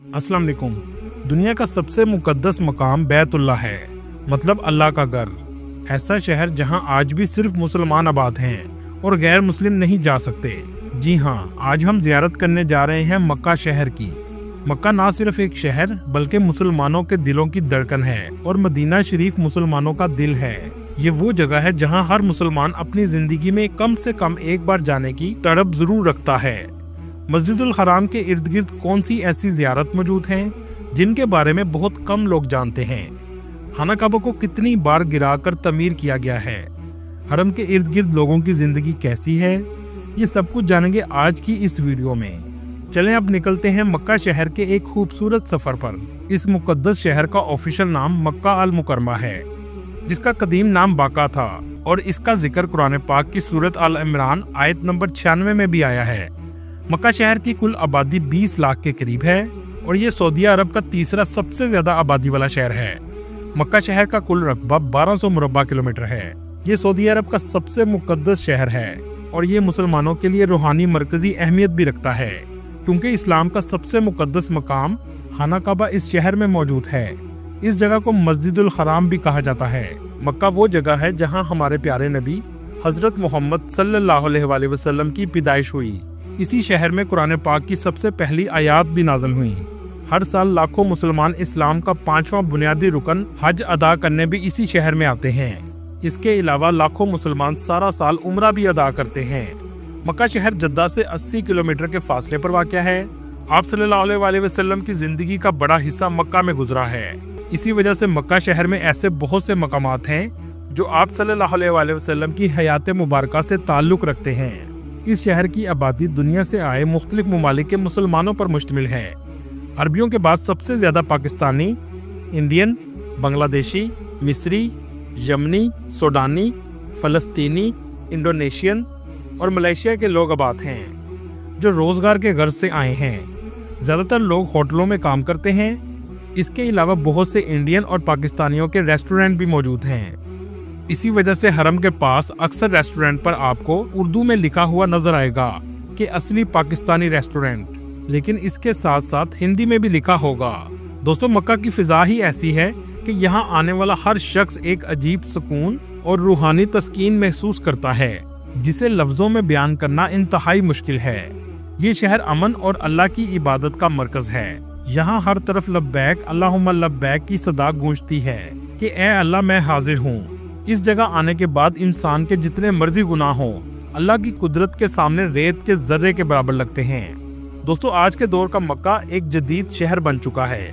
अस्सलाम वालेकुम। दुनिया का सबसे मुकद्दस मकाम बैतुल्लाह है, मतलब अल्लाह का घर। ऐसा शहर जहां आज भी सिर्फ मुसलमान आबाद हैं और गैर मुस्लिम नहीं जा सकते। जी हाँ, आज हम जियारत करने जा रहे हैं मक्का शहर की। मक्का ना सिर्फ एक शहर बल्कि मुसलमानों के दिलों की धड़कन है और मदीना शरीफ मुसलमानों का दिल है। ये वो जगह है जहां हर मुसलमान अपनी जिंदगी में कम से कम एक बार जाने की तड़प जरूर रखता है। मस्जिदुल हराम के इर्द गिर्द कौन सी ऐसी जियारत मौजूद हैं जिनके बारे में बहुत कम लोग जानते हैं? खाना काबा को कितनी बार गिराकर तमीर किया गया है? हरम के इर्द गिर्द लोगों की जिंदगी कैसी है? ये सब कुछ जानेंगे आज की इस वीडियो में। चलें अब निकलते हैं मक्का शहर के एक खूबसूरत सफर पर। इस मुकद्दस शहर का ऑफिशियल नाम मक्का अल मुकरमा है, जिसका कदीम नाम बाका था और इसका जिक्र कुरान पाक की सूरत अल इमरान आयत नंबर 96 में भी आया है। मक्का शहर की कुल आबादी 20 लाख के करीब है और ये सऊदी अरब का तीसरा सबसे ज्यादा आबादी वाला शहर है। मक्का शहर का कुल रकबा 1200 मुरब्बा किलोमीटर है। ये सऊदी अरब का सबसे मुकद्दस शहर है और ये मुसलमानों के लिए रूहानी मरकजी अहमियत भी रखता है, क्योंकि इस्लाम का सबसे मुकद्दस मकाम खाना काबा इस शहर में मौजूद है। इस जगह को मस्जिदुल हराम भी कहा जाता है। मक्का वो जगह है जहाँ हमारे प्यारे नबी हजरत मोहम्मद सल्लल्लाहु अलैहि वसल्लम की पैदाइश हुई। इसी शहर में कुरान पाक की सबसे पहली आयात भी नाज़िल हुई। हर साल लाखों मुसलमान इस्लाम का 5वां बुनियादी रुकन हज अदा करने भी इसी शहर में आते हैं। इसके अलावा लाखों मुसलमान सारा साल उम्रा भी अदा करते हैं। मक्का शहर जद्दा से 80 किलोमीटर के फासले पर वाक़या है। आप सल्लल्लाहु अलैहि वसल्लम की जिंदगी का बड़ा हिस्सा मक्का में गुजरा है। इसी वजह से मक्का शहर में ऐसे बहुत से मकामात हैं जो आप सल्लल्लाहु अलैहि वसल्लम की हयात मुबारका से ताल्लुक़ रखते हैं। इस शहर की आबादी दुनिया से आए मुख्तलिफ ममालिक के मुसलमानों पर मुश्तमिल है। अरबियों के बाद सबसे ज़्यादा पाकिस्तानी, इंडियन, बांग्लादेशी, मिस्री, यमनी, सूडानी, फ़लस्तीनी, इंडोनेशियन और मलेशिया के लोग आबाद हैं, जो रोज़गार के गर्ज से आए हैं। ज़्यादातर लोग होटलों में काम करते हैं। इसके अलावा बहुत से इंडियन और पाकिस्तानियों के रेस्टोरेंट भी मौजूद हैं। इसी वजह से हरम के पास अक्सर रेस्टोरेंट पर आपको उर्दू में लिखा हुआ नजर आएगा कि असली पाकिस्तानी रेस्टोरेंट, लेकिन इसके साथ साथ हिंदी में भी लिखा होगा। दोस्तों, मक्का की फिजा ही ऐसी है कि यहाँ आने वाला हर शख्स एक अजीब सुकून और रूहानी तस्कीन महसूस करता है, जिसे लफ्जों में बयान करना इंतहाई मुश्किल है। ये शहर अमन और अल्लाह की इबादत का मरकज है। यहाँ हर तरफ लब्बैक अल्लाहुम्मा लब्बैक की सदा गूंजती है कि ए अल्लाह, मैं हाजिर हूँ। इस जगह आने के बाद इंसान के जितने मर्जी गुनाह हों, अल्लाह की कुदरत के सामने रेत के जर्रे के बराबर लगते हैं। दोस्तों, आज के दौर का मक्का एक जदीद शहर बन चुका है,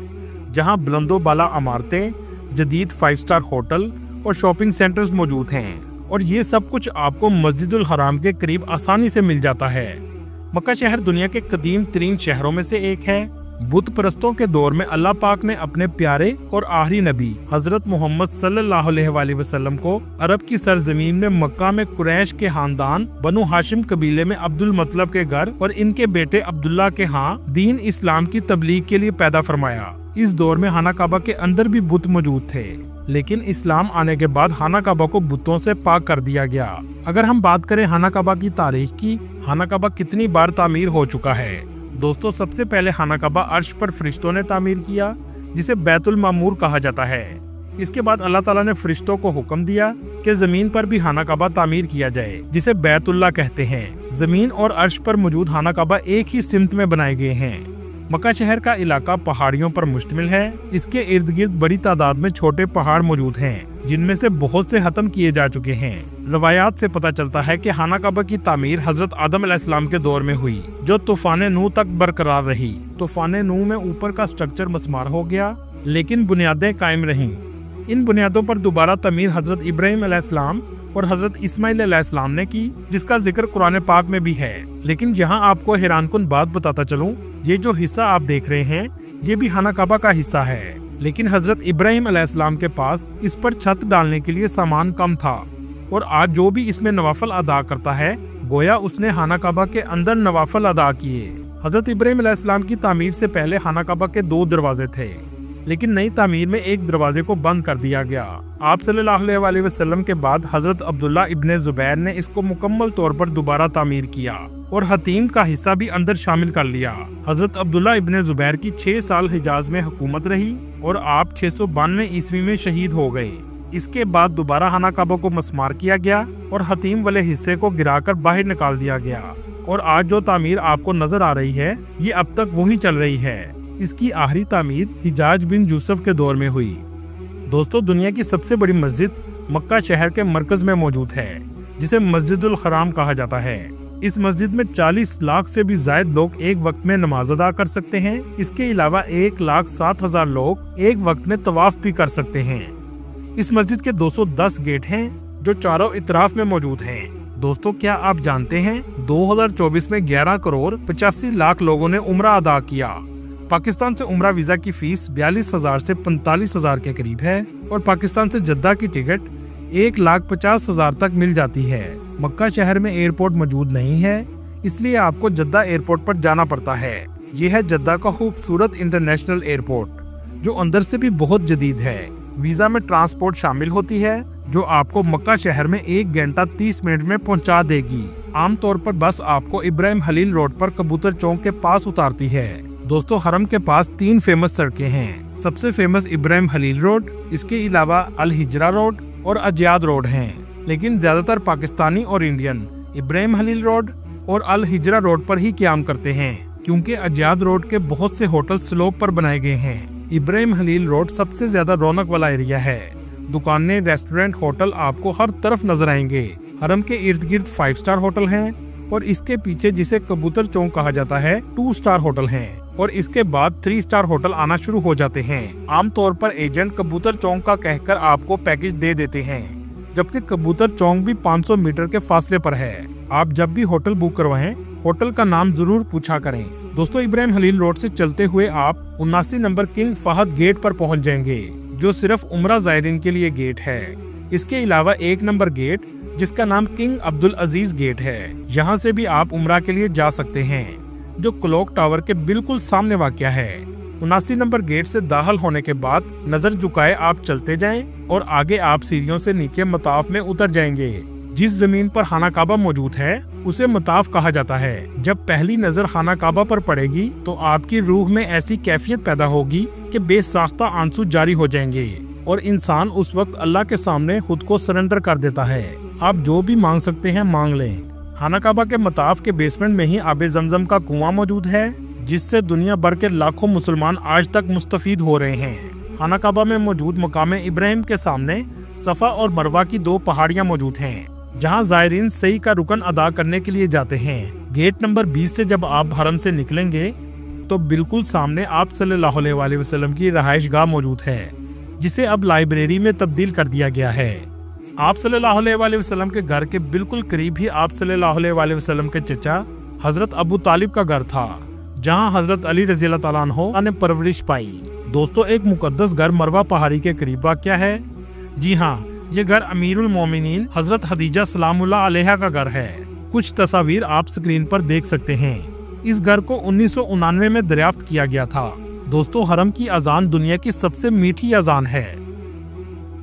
जहां बुलंदो बाला इमारतें, जदीद 5 स्टार होटल और शॉपिंग सेंटर्स मौजूद हैं और ये सब कुछ आपको मस्जिदुल हराम के करीब आसानी से मिल जाता है। मक्का शहर दुनिया के कदीम तरीन शहरों में से एक है। बुत परस्तों के दौर में अल्लाह पाक ने अपने प्यारे और आखिरी नबी हजरत मोहम्मद सल्लल्लाहु अलैहि वसल्लम को अरब की सरजमीन में मक्का में कुरैश के खानदान बनु हाशिम कबीले में अब्दुल मतलब के घर और इनके बेटे अब्दुल्ला के यहाँ दीन इस्लाम की तबलीग के लिए पैदा फरमाया। इस दौर में खाना काबा के अंदर भी बुत मौजूद थे, लेकिन इस्लाम आने के बाद खाना काबा को बुतों से पाक कर दिया गया। अगर हम बात करें खाना काबा की तारीख की, खाना काबा कितनी बार तामीर हो चुका है। दोस्तों, सबसे पहले खाना काबा अर्श पर फरिश्तों ने तामीर किया, जिसे बैतुल मामूर कहा जाता है। इसके बाद अल्लाह ताला ने फरिश्तों को हुक्म दिया कि जमीन पर भी खाना काबा तामीर किया जाए, जिसे बैतुल्लाह कहते हैं। जमीन और अर्श पर मौजूद खाना काबा एक ही सिमत में बनाए गए हैं। मक्का शहर का इलाका पहाड़ियों पर मुश्तमिल है। इसके इर्द गिर्द बड़ी तादाद में छोटे पहाड़ मौजूद हैं, जिनमें से बहुत से खत्म किए जा चुके हैं। रवायात से पता चलता है कि खाना काबा की तामीर हजरत आदम अलैहिस्सलाम के दौर में हुई, जो तूफान नूह तक बरकरार रही। तूफान नूह में ऊपर का स्ट्रक्चर मसमार हो गया, लेकिन बुनियादें कायम रहीं। इन बुनियादों पर दोबारा तमीर हजरत इब्राहिम अलैहिस्सलाम और हजरत इस्माइल अलैहिस्सलाम ने की, जिसका जिक्र कुरान पाक में भी है। लेकिन यहाँ आपको हैरानकुन बात बताता चलूं, ये जो हिस्सा आप देख रहे हैं, ये भी खाना काबा का हिस्सा है, लेकिन हजरत इब्राहिम अलैहिस्सलाम के पास इस पर छत डालने के लिए सामान कम था और आज जो भी इसमें नवाफल अदा करता है, गोया उसने खाना काबा के अंदर नवाफल अदा किए। हजरत इब्राहिम अलैहिस्सलाम की तामीर से पहले खाना काबा के 2 दरवाजे थे, लेकिन नई तामीर में एक दरवाजे को बंद कर दिया गया। आप सल्लल्लाहु अलैहि वसल्लम के बाद हजरत अब्दुल्ला इब्ने जुबैर ने इसको मुकम्मल तौर पर दोबारा तामीर किया और हतीम का हिस्सा भी अंदर शामिल कर लिया। हजरत अब्दुल्ला इब्ने जुबैर की 6 साल हिजाज में हुकूमत रही और आप 692 ईस्वी में शहीद हो गए। इसके बाद दोबारा खाना काबा को मस्मार किया गया और हतीम वाले हिस्से को गिराकर बाहर निकाल दिया गया और आज जो तामीर आपको नजर आ रही है ये अब तक वही चल रही है। इसकी आखिरी तामीर हिजाज बिन यूसुफ के दौर में हुई। दोस्तों, दुनिया की सबसे बड़ी मस्जिद मक्का शहर के मरकज में मौजूद है, जिसे मस्जिदुल हराम कहा जाता है। इस मस्जिद में 40 लाख से भी ज्यादा लोग एक वक्त में नमाज अदा कर सकते हैं। इसके अलावा 1,07,000 लोग एक वक्त में तवाफ भी कर सकते हैं। इस मस्जिद के 210 गेट हैं जो चारों इतराफ में मौजूद हैं। दोस्तों, क्या आप जानते हैं 2024 में 11 करोड़ 85 लाख लोगों ने उम्रा अदा किया। पाकिस्तान से उम्रा वीजा की फीस 42,000 से 45,000 के करीब है और पाकिस्तान से जद्दा की टिकट 1,50,000 तक मिल जाती है। मक्का शहर में एयरपोर्ट मौजूद नहीं है, इसलिए आपको जद्दा एयरपोर्ट पर जाना पड़ता है। यह है जद्दा का खूबसूरत इंटरनेशनल एयरपोर्ट, जो अंदर से भी बहुत जदीद है। वीजा में ट्रांसपोर्ट शामिल होती है, जो आपको मक्का शहर में 1 घंटा 30 मिनट में पहुंचा देगी। आमतौर पर बस आपको इब्राहिम खलील रोड पर कबूतर चौक के पास उतारती है। दोस्तों, हरम के पास 3 फेमस सड़कें हैं। सबसे फेमस इब्राहिम खलील रोड, इसके अलावा अल हिजरा रोड और अजयाद रोड हैं। लेकिन ज्यादातर पाकिस्तानी और इंडियन इब्राहिम खलील रोड और अल हिजरा रोड पर ही क़याम करते हैं, क्योंकि अजयाद रोड के बहुत से होटल स्लोप पर बनाए गए हैं। इब्राहिम खलील रोड सबसे ज्यादा रौनक वाला एरिया है। दुकानें, रेस्टोरेंट, होटल आपको हर तरफ नजर आएंगे। हरम के इर्द गिर्द 5 स्टार होटल हैं और इसके पीछे, जिसे कबूतर चौक कहा जाता है, 2 स्टार होटल हैं और इसके बाद 3 स्टार होटल आना शुरू हो जाते हैं। आमतौर पर एजेंट कबूतर चौक का कहकर आपको पैकेज दे देते हैं, जबकि कबूतर चौक भी 500 मीटर के फासले पर है। आप जब भी होटल बुक करवाएं, होटल का नाम जरूर पूछा करें। दोस्तों, इब्राहिम खलील रोड से चलते हुए आप 79 नंबर किंग फहद गेट पर पहुंच जाएंगे, जो सिर्फ उम्रा ज़ायरीन के लिए गेट है। इसके अलावा 1 नंबर गेट, जिसका नाम किंग अब्दुल अजीज गेट है, यहाँ से भी आप उम्रा के लिए जा सकते हैं, जो क्लॉक टावर के बिल्कुल सामने वाक़या है। 79 नंबर गेट से दाखिल होने के बाद नजर झुकाए आप चलते जाएं और आगे आप सीढ़ियों से नीचे मताफ में उतर जाएंगे। जिस जमीन पर खाना काबा मौजूद है उसे मताफ कहा जाता है। जब पहली नजर खाना काबा पर पड़ेगी तो आपकी रूह में ऐसी कैफियत पैदा होगी कि बेसाख्ता आंसू जारी हो जाएंगे और इंसान उस वक्त अल्लाह के सामने खुद को सरेंडर कर देता है। आप जो भी मांग सकते हैं मांग लें। खाना काबा के मताफ के बेसमेंट में ही आबे जमजम का कुआं मौजूद है, जिससे दुनिया भर के लाखों मुसलमान आज तक मुस्तफीद हो रहे हैं। खाना काबा में मौजूद मकामे इब्राहिम के सामने सफा और मरवा की 2 पहाड़ियां मौजूद हैं, जहां ज़ायरीन सही का रुकन अदा करने के लिए जाते हैं। गेट नंबर 20 से जब आप हरम से निकलेंगे तो बिल्कुल सामने आप सल्लल्लाहु अलैहि वसल्लम की रहायशगाह मौजूद है, जिसे अब लाइब्रेरी में तब्दील कर दिया गया है। आप सल्लल्लाहु अलैहि वसल्लम के घर के बिल्कुल करीब ही आप सल्लल्लाहु अलैहि वसल्लम के चचा हजरत अबू तालिब का घर था, जहां हजरत अली रज़ी अल्लाह तआला अन्हु ने परवरिश पाई। दोस्तों, एक मुकद्दस घर मरवा पहाड़ी के करीब वाक़या है। जी हाँ, ये घर अमीरुल मोमिनीन हजरत खदीजा सलामुल्लाह अलैहा का घर है। कुछ तस्वीर आप स्क्रीन पर देख सकते हैं। इस घर को 1999 में दरियाफ्त किया गया था। दोस्तों, हरम की अजान दुनिया की सबसे मीठी अजान है,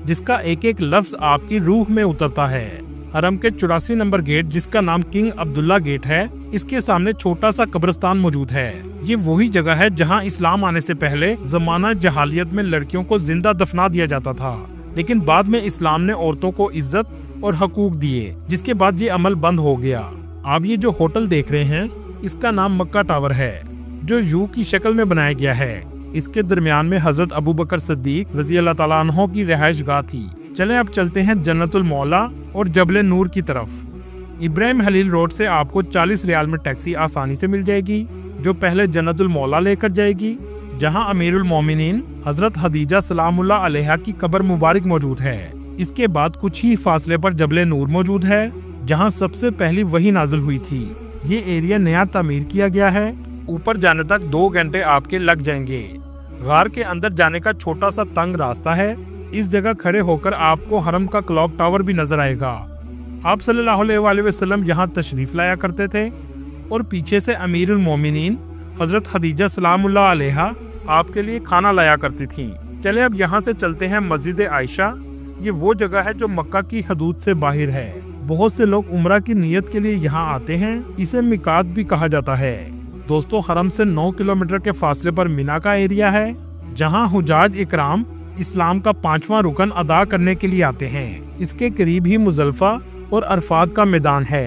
जिसका एक एक लफ्ज आपकी रूह में उतरता है। हरम के 84 नंबर गेट, जिसका नाम किंग अब्दुल्ला गेट है, इसके सामने छोटा सा कब्रिस्तान मौजूद है। ये वही जगह है जहां इस्लाम आने से पहले जमाना जहालियत में लड़कियों को जिंदा दफना दिया जाता था, लेकिन बाद में इस्लाम ने औरतों को इज्जत और हकूक दिए, जिसके बाद ये अमल बंद हो गया। आप ये जो होटल देख रहे हैं, इसका नाम मक्का टावर है, जो यू की शक्ल में बनाया गया है। इसके दरमियान में हजरत अबू बकर सिद्दीक रज़ी अल्लाह तआला अन्हु की रिहाइशगाह थी। चलें अब चलते हैं जन्नतुल मौला और जबले नूर की तरफ। इब्राहिम खलील रोड से आपको 40 रियाल में टैक्सी आसानी से मिल जाएगी, जो पहले जन्नतुल मौला लेकर जाएगी, जहां अमीरुल मोमिनीन हजरत खदीजा सलामुल्लाह अलैहा की कब्र मुबारक मौजूद है। इसके बाद कुछ ही फासले पर जबले नूर मौजूद है, जहां सबसे पहली वही नाजिल हुई थी। ये एरिया नया तामीर किया गया है। ऊपर जाने तक 2 घंटे आपके लग जाएंगे। गार के अंदर जाने का छोटा सा तंग रास्ता है। इस जगह खड़े होकर आपको हरम का क्लॉक टावर भी नजर आएगा। आप सल्लल्लाहु अलैहि वसल्लम यहाँ तशरीफ लाया करते थे और पीछे से अमीरुल मोमिनीन हजरत खदीजा सलामुल्लाह अलैहा आपके लिए खाना लाया करती थीं। चले अब यहाँ से चलते हैं मस्जिद आयशा। ये वो जगह है जो मक्का की हदूद से बाहर है। बहुत से लोग उम्रा की नियत के लिए यहाँ आते हैं। इसे मिकात भी कहा जाता है। दोस्तों, हरम से 9 किलोमीटर के फासले पर मिना का एरिया है, जहाँ हुजाज इकराम इस्लाम का 5वां रुकन अदा करने के लिए आते हैं। इसके करीब ही मुजल्फा और अरफात का मैदान है।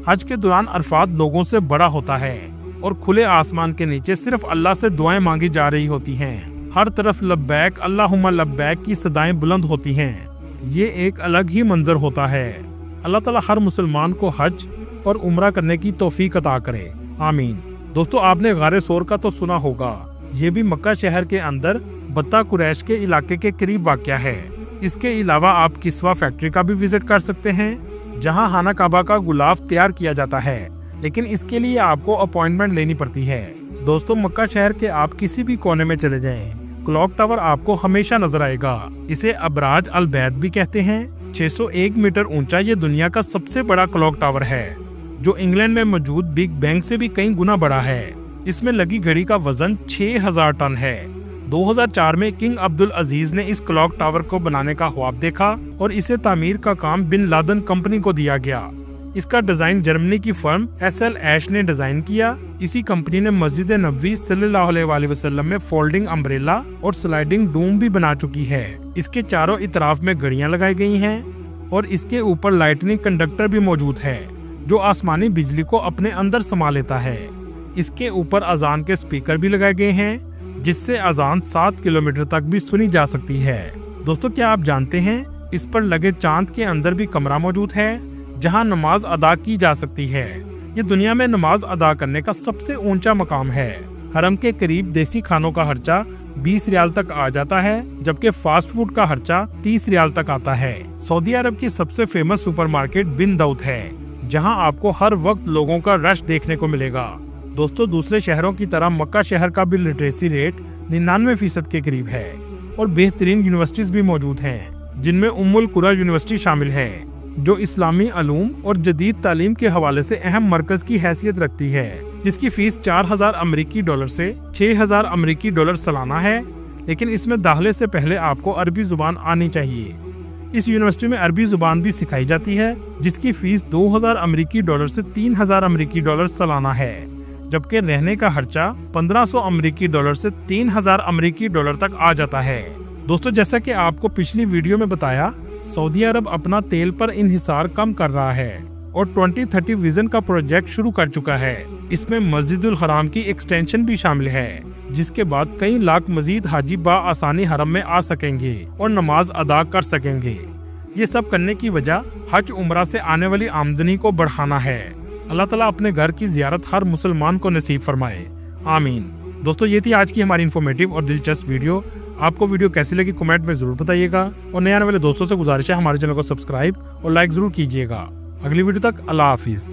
हज के दौरान अरफात लोगों से बड़ा होता है और खुले आसमान के नीचे सिर्फ अल्लाह से दुआएं मांगी जा रही होती हैं। हर तरफ लब्बैक अल्लाहुम्मा लब्बैक की सदाएं बुलंद होती हैं। ये एक अलग ही मंजर होता है। अल्लाह ताला हर मुसलमान को हज और उम्रा करने की तौफीक अता करे, आमीन। दोस्तों, आपने गारे सोर का तो सुना होगा। ये भी मक्का शहर के अंदर बत्ता कुरैश के इलाके के करीब वाक़या है। इसके अलावा आप किस्वा फैक्ट्री का भी विजिट कर सकते हैं, जहां खाना काबा का गुलाफ तैयार किया जाता है, लेकिन इसके लिए आपको अपॉइंटमेंट लेनी पड़ती है। दोस्तों, मक्का शहर के आप किसी भी कोने में चले जाएं, क्लॉक टावर आपको हमेशा नजर आएगा। इसे अबराज अल बैत भी कहते हैं। 601 मीटर ऊंचा ये दुनिया का सबसे बड़ा क्लॉक टावर है, जो इंग्लैंड में मौजूद बिग बैंग से भी कई गुना बड़ा है। इसमें लगी घड़ी का वजन 6000 टन है। 2004 में किंग अब्दुल अजीज ने इस क्लॉक टावर को बनाने का ख्वाब देखा और इसे तामीर का काम बिन लादन कंपनी को दिया गया। इसका डिजाइन जर्मनी की फर्म SL ऐश ने डिजाइन किया। इसी कंपनी ने मस्जिद नबवी सल्लल्लाहु अलैहि वसल्लम में फोल्डिंग अम्ब्रेला और स्लाइडिंग डूम भी बना चुकी है। इसके चारों इतराफ में घड़ियां लगाई गई हैं और इसके ऊपर लाइटनिंग कंडक्टर भी मौजूद है, जो आसमानी बिजली को अपने अंदर समा लेता है। इसके ऊपर अजान के स्पीकर भी लगाए गए हैं, जिससे अजान 7 किलोमीटर तक भी सुनी जा सकती है। दोस्तों, क्या आप जानते हैं इस पर लगे चांद के अंदर भी कमरा मौजूद है, जहां नमाज अदा की जा सकती है। ये दुनिया में नमाज अदा करने का सबसे ऊंचा मकाम है। हरम के करीब देसी खानों का खर्चा 20 रियाल तक आ जाता है, जबकि फास्ट फूड का खर्चा 30 रियाल तक आता है। सऊदी अरब की सबसे फेमस सुपरमार्केट बिन दाऊद है, जहां आपको हर वक्त लोगों का रश देखने को मिलेगा। दोस्तों, दूसरे शहरों की तरह मक्का शहर का भी लिटरेसी रेट 99% के करीब है और बेहतरीन यूनिवर्सिटीज भी मौजूद हैं, जिनमें उम्मुल कुरा यूनिवर्सिटी शामिल है, जो इस्लामी अलूम और जदीद तालीम के हवाले से अहम मरकज की हैसियत रखती है, जिसकी फीस 4000 अमेरिकी डॉलर से 6000 अमेरिकी डॉलर सालाना है। लेकिन इसमें दाखिले से पहले आपको अरबी जुबान आनी चाहिए। इस यूनिवर्सिटी में अरबी जुबान भी सिखाई जाती है, जिसकी फीस 2000 अमेरिकी डॉलर से 3000 अमेरिकी डॉलर सालाना है, जबकि रहने का खर्चा 1500 अमेरिकी डॉलर से 3000 अमेरिकी डॉलर तक आ जाता है। दोस्तों, जैसा कि आपको पिछली वीडियो में बताया, सऊदी अरब अपना तेल पर इन्हिसार कम कर रहा है और 2030 विजन का प्रोजेक्ट शुरू कर चुका है। इसमें मस्जिदुल हराम की एक्सटेंशन भी शामिल है, जिसके बाद कई लाख मजीद हाजी आसानी हरम में आ सकेंगे और नमाज अदा कर सकेंगे। ये सब करने की वजह हज उम्रा से आने वाली आमदनी को बढ़ाना है। अल्लाह ताला अपने घर की जियारत हर मुसलमान को नसीब फरमाए, आमीन। दोस्तों, ये थी आज की हमारी इन्फॉर्मेटिव और दिलचस्प वीडियो। आपको वीडियो कैसी लगी कमेंट में जरूर बताइएगा और नए आने वाले दोस्तों से गुजारिश है हमारे चैनल को सब्सक्राइब और लाइक जरूर कीजिएगा। अगली वीडियो तक अल्लाह हाफिज।